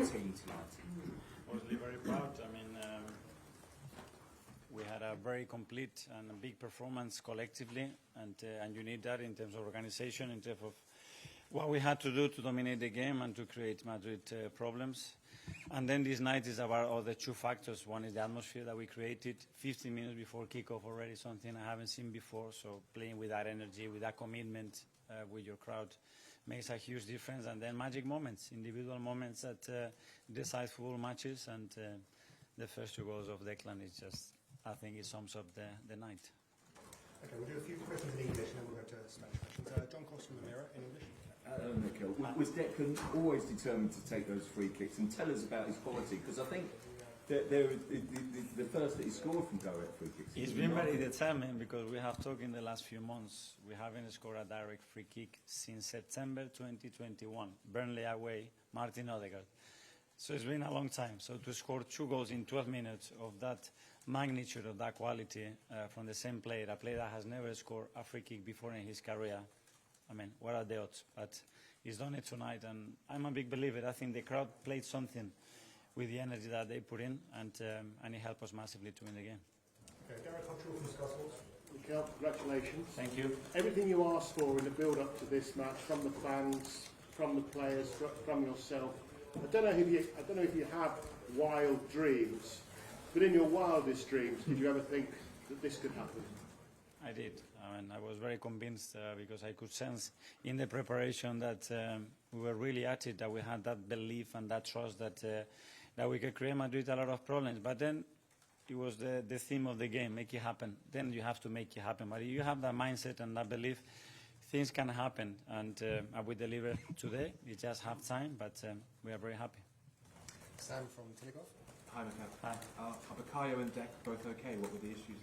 team tonight? Obviously very proud. I mean, we had a very complete and a big performance collectively, and you need that in terms of organization, in terms of what we had to do to dominate the game and to create Madrid problems. And then this night is about all the two factors. One is the atmosphere that we created 15 minutes before kickoff already, something I haven't seen before. So playing with that energy, with that commitment with your crowd makes a huge difference. And then magic moments, individual moments that decide football matches. And the first two goals of Declan is just, I think it sums up the night. Okay, we'll do a few questions in English and then we'll go to Spanish questions. John Cost from the Mirror in English. Mikel, was Declan always determined to take those free kicks? And tell us about his quality, because I think the first that he scored from direct free kicks. He's been very determined, because we have talked in the last few months. We haven't scored a direct free kick since September 2021. Burnley away, Martin Odegaard. So it's been a long time. So to score 2 goals in 12 minutes of that magnitude, of that quality from the same player, a player that has never scored a free kick before in his career, I mean, what are the odds? But he's done it tonight, and I'm a big believer. I think the crowd played something with the energy that they put in, and it helped us massively to win the game. Okay, Gareth Hutchell from Sky Sports. Mikel, congratulations. Thank you. Everything you asked for in the build-up to this match, from the fans, from the players, from yourself. I don't know if you have wild dreams, but in your wildest dreams, did you ever think that this could happen? I did. I mean, I was very convinced because I could sense in the preparation that we were really at it, that we had that belief and that trust that we could create Madrid a lot of problems. But then it was the theme of the game, make it happen. Then you have to make it happen. But if you have that mindset and that belief, things can happen. And we delivered today. It's just half time, but we are very happy. Sam from Telegraph. Hi, Mikel. Hi. Are Bukayo and Dec both okay? What were the issues?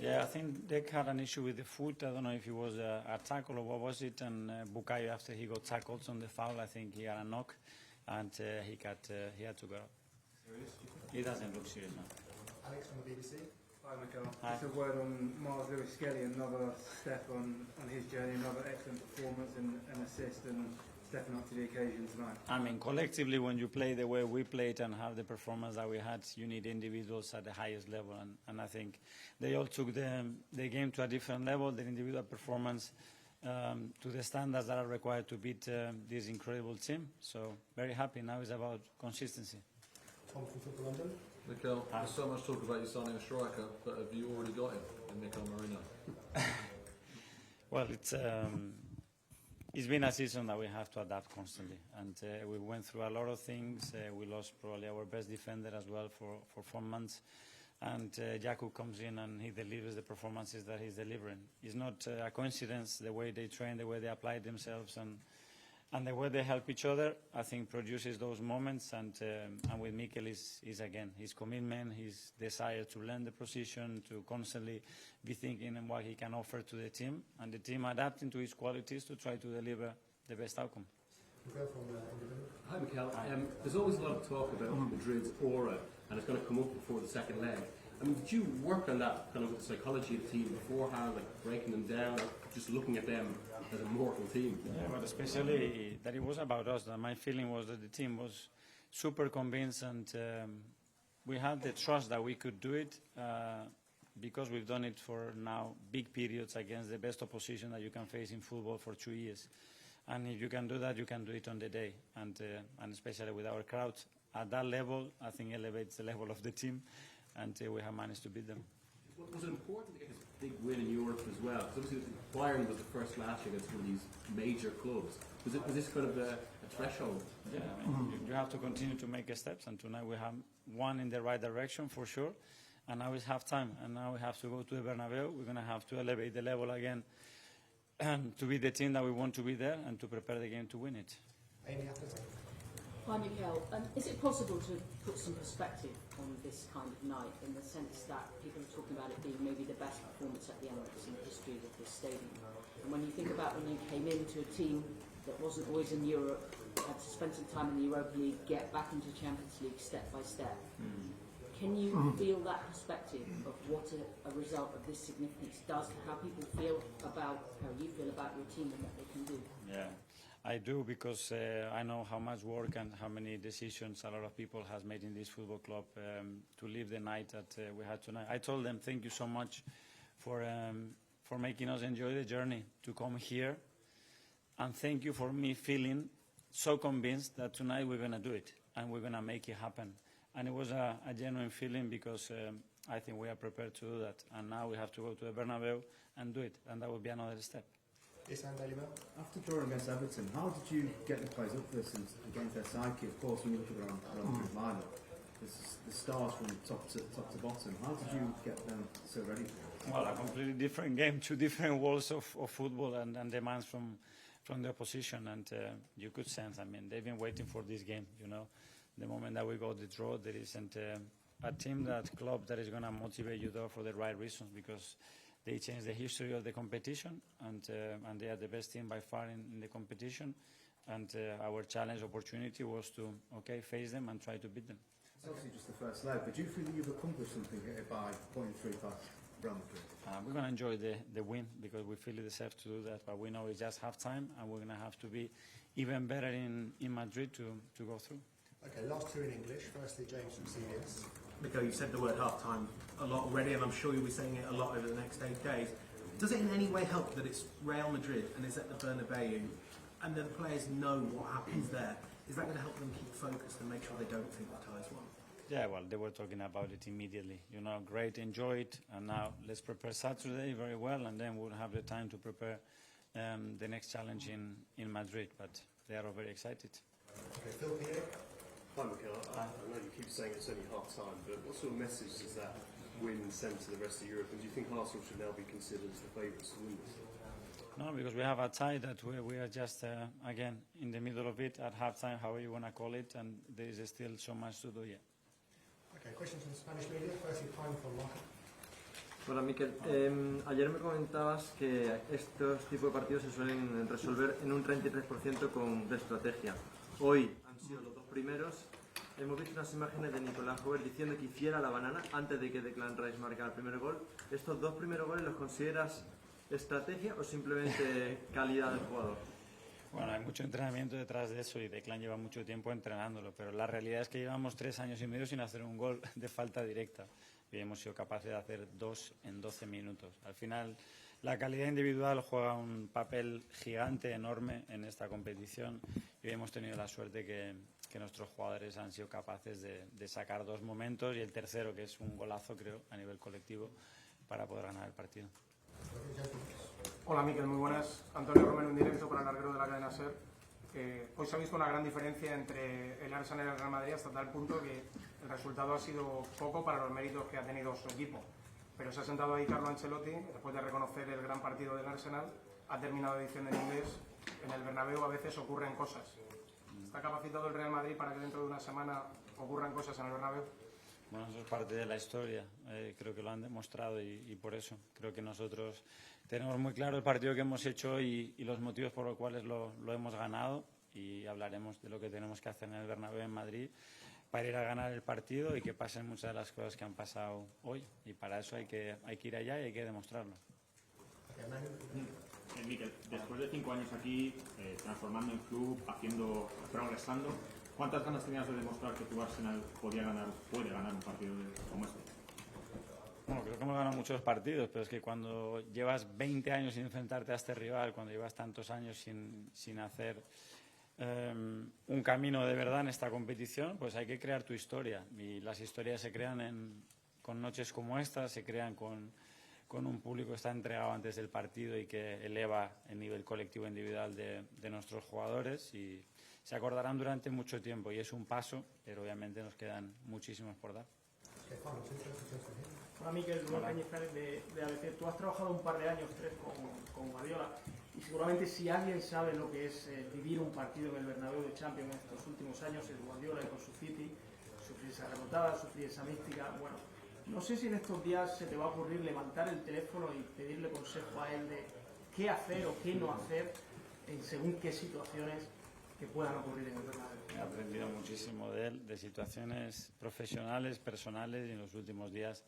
Yeah, I think Dec had an issue with the foot. I don't know if it was a tackle or what was it. And Bukayo, after he got tackled on the foul, I think he had a knock, and he had to go out. Serious? He doesn't look serious now. Alex from the BBC. Hi, Mikel. Hi. Just a word on Miles Lewis-Skelly, another step on his journey, another excellent performance and assist, and stepping up to the occasion tonight. I mean, collectively, when you play the way we played and have the performance that we had, you need individuals at the highest level. And I think they all took the game to a different level, the individual performance to the standards that are required to beat this incredible team. So very happy. Now it's about consistency. Tom from Football London. Mikel, there's so much talk about you signing a striker, but have you already got him in Mikel Merino? Well, it's been a season that we have to adapt constantly, and we went through a lot of things. We lost probably our best defender as well for 4 months, and Jakub comes in and he delivers the performances that he's delivering. It's not a coincidence the way they train, the way they apply themselves, and the way they help each other, I think, produces those moments. And with Mikel is again his commitment, his desire to learn the position, to constantly be thinking on what he can offer to the team, and the team adapting to his qualities to try to deliver the best outcome. Mikel from Independent. Hi, Mikel. There's always a lot of talk about Madrid's aura, and it's going to come up before the second leg. I mean, did you work on that kind of with the psychology of the team beforehand, like breaking them down, or just looking at them as a mortal team? Yeah, but especially that it was about us. That my feeling was that the team was super convinced, and we had the trust that we could do it because we've done it for now big periods against the best opposition that you can face in football for 2 years. And if you can do that, you can do it on the day, and especially with our crowd at that level, I think elevates the level of the team. And we have managed to beat them. Was it important to get this big win in Europe as well? Because obviously Bayern was the first last year against one of these major clubs. Was this kind of a threshold? Yeah, I mean, you have to continue to make steps, and tonight we have one in the right direction for sure. And now it's half time, and now we have to go to the Bernabeu. We're going to have to elevate the level again to be the team that we want to be there, and to prepare the game to win it. Amy Appleton. Hi, Mikel. Is it possible to put some perspective on this kind of night, in the sense that people are talking about it being maybe the best performance at the Emirates in the history of this stadium? And when you think about when you came into a team that wasn't always in Europe, had to spend some time in the Europa League, get back into Champions League step by step, can you feel that perspective of what a result of this significance does to how people feel about, how you feel about your team and what they can do? Yeah. I do, because I know how much work and how many decisions a lot of people has made in this football club to live the night that we had tonight. I told them thank you so much for making us enjoy the journey to come here, and thank you for me feeling so convinced that tonight we're going to do it and we're going to make it happen. And it was a genuine feeling, because I think we are prepared to do that, and now we have to go to the Bernabeu and do it, and that will be another step. After drawing against Everton, how did you get the players up for this and against their psyche? Of course, when you look at their own lineup, the stars from top to bottom. How did you get them so ready for it? Well, a completely different game, two different worlds of football and demands from the opposition, and you could sense, I mean, they've been waiting for this game, you know. The moment that we got the draw, there isn't a team, club that is going to motivate you though for the right reasons, because they changed the history of the competition, and they are the best team by far in the competition, and our challenge opportunity was to face them and try to beat them. It's obviously just the first leg, but do you feel that you've accomplished something here by pointing through past Real Madrid? We're going to enjoy the win, because we feel it deserves to do that, but we know it's just half time, and we're going to have to be even better in Madrid to go through. Okay, last two in English. Firstly, James from CBS. Mikel, you said the word half-time a lot already, and I'm sure you'll be saying it a lot over the next 8 days. Does it in any way help that it's Real Madrid and it's at the Bernabeu, and the players know what happens there? Is that going to help them keep focused and make sure they don't think the tie's won? Yeah, well, they were talking about it immediately. You know, great, enjoy it, and now let's prepare Saturday very well, and then we'll have the time to prepare the next challenge in Madrid. But they are all very excited. Okay, Phil Pierre. Hi, Mikel. I know you keep saying it's only half-time, but what sort of message does that win send to the rest of Europe? And do you think Arsenal should now be considered as the favourites to win this? No, because we have a tie that we are just, again, in the middle of it, at half-time, however you want to call it, and there is still so much to do yet. Okay, questions from the Spanish media. Firstly, time for Marco. Hola Mikel, ayer me comentabas que estos tipos de partidos se suelen resolver en un 33% de estrategia. Hoy han sido los dos primeros. Hemos visto unas imágenes de Nicolás Jover diciendo que hiciera la banana antes de que Declan marcara el primer gol. ¿Estos dos primeros goles los consideras estrategia o simplemente calidad del jugador? Bueno, hay mucho entrenamiento detrás de eso y Declan lleva mucho tiempo entrenándolo, pero la realidad es que llevamos 3 años y medio sin hacer un gol de falta directa y hemos sido capaces de hacer 2 en 12 minutos. Al final, la calidad individual juega un papel gigante, enorme en esta competición y hemos tenido la suerte que nuestros jugadores han sido capaces de sacar 2 momentos y el tercero, que es un golazo, creo, a nivel colectivo, para poder ganar el partido. Hola Mikel, muy buenas. Antonio Romero en directo para el larguero de la cadena SER. Hoy se ha visto una gran diferencia entre el Arsenal y el Real Madrid hasta tal punto que el resultado ha sido poco para los méritos que ha tenido su equipo. Pero se ha sentado ahí Carlo Ancelotti, después de reconocer el gran partido del Arsenal, ha terminado diciendo en inglés: en el Bernabéu a veces ocurren cosas. ¿Está capacitado el Real Madrid para que dentro de una semana ocurran cosas en el Bernabéu? Bueno, eso es parte de la historia, creo que lo han demostrado y por eso creo que nosotros tenemos muy claro el partido que hemos hecho y los motivos por los cuales lo hemos ganado, y hablaremos de lo que tenemos que hacer en el Bernabéu en Madrid para ir a ganar el partido y que pasen muchas de las cosas que han pasado hoy, y para eso hay que ir allá y hay que demostrarlo. Mikel, después de 5 años aquí, transformando en club, progresando, ¿cuántas ganas tenías de demostrar que tu Arsenal puede ganar un partido como este? Bueno, creo que hemos ganado muchos partidos, pero es que cuando llevas 20 años sin enfrentarte a este rival, cuando llevas tantos años sin hacer un camino de verdad en esta competición, pues hay que crear tu historia. Y las historias se crean con noches como esta, se crean con un público que está entregado antes del partido y que eleva el nivel colectivo e individual de nuestros jugadores, y se acordarán durante mucho tiempo, y es un paso, pero obviamente nos quedan muchísimos por dar. Hola Mikel, de ABC. Tú has trabajado un par de años, 3, con Guardiola, y seguramente si alguien sabe lo que es vivir un partido en el Bernabéu de Champions en estos últimos años es Guardiola, y con su City, sufrir esa remontada, sufrir esa mística. Bueno, no sé si en estos días se te va a ocurrir levantar el teléfono y pedirle consejo a él de qué hacer o qué no hacer en según qué situaciones que puedan ocurrir en el Bernabéu. He aprendido muchísimo de él, de situaciones profesionales, personales, y en los últimos días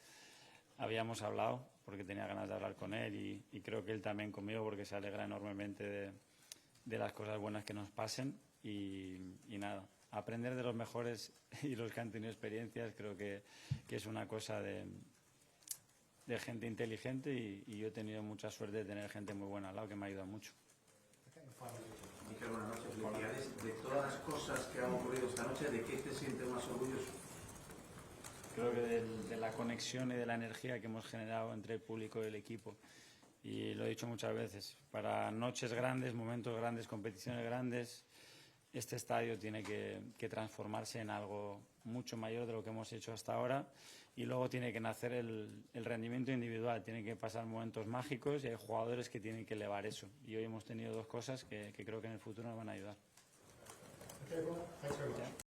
habíamos hablado porque tenía ganas de hablar con él, y creo que él también conmigo, porque se alegra enormemente de las cosas buenas que nos pasen y nada, aprender de los mejores y los que han tenido experiencias. Creo que es una cosa de gente inteligente y yo he tenido mucha suerte de tener gente muy buena al lado que me ha ayudado mucho. Mikel, buenas noches, felicidades. De todas las cosas que han ocurrido esta noche, ¿de qué te sientes más orgulloso? Creo que de la conexión y de la energía que hemos generado entre el público y el equipo. Y lo he dicho muchas veces, para noches grandes, momentos grandes, competiciones grandes, este estadio tiene que transformarse en algo mucho mayor de lo que hemos hecho hasta ahora, y luego tiene que nacer el rendimiento individual, tiene que pasar momentos mágicos y hay jugadores que tienen que elevar eso. Y hoy hemos tenido dos cosas que creo que en el futuro nos van a ayudar. Okay, well, thanks very much.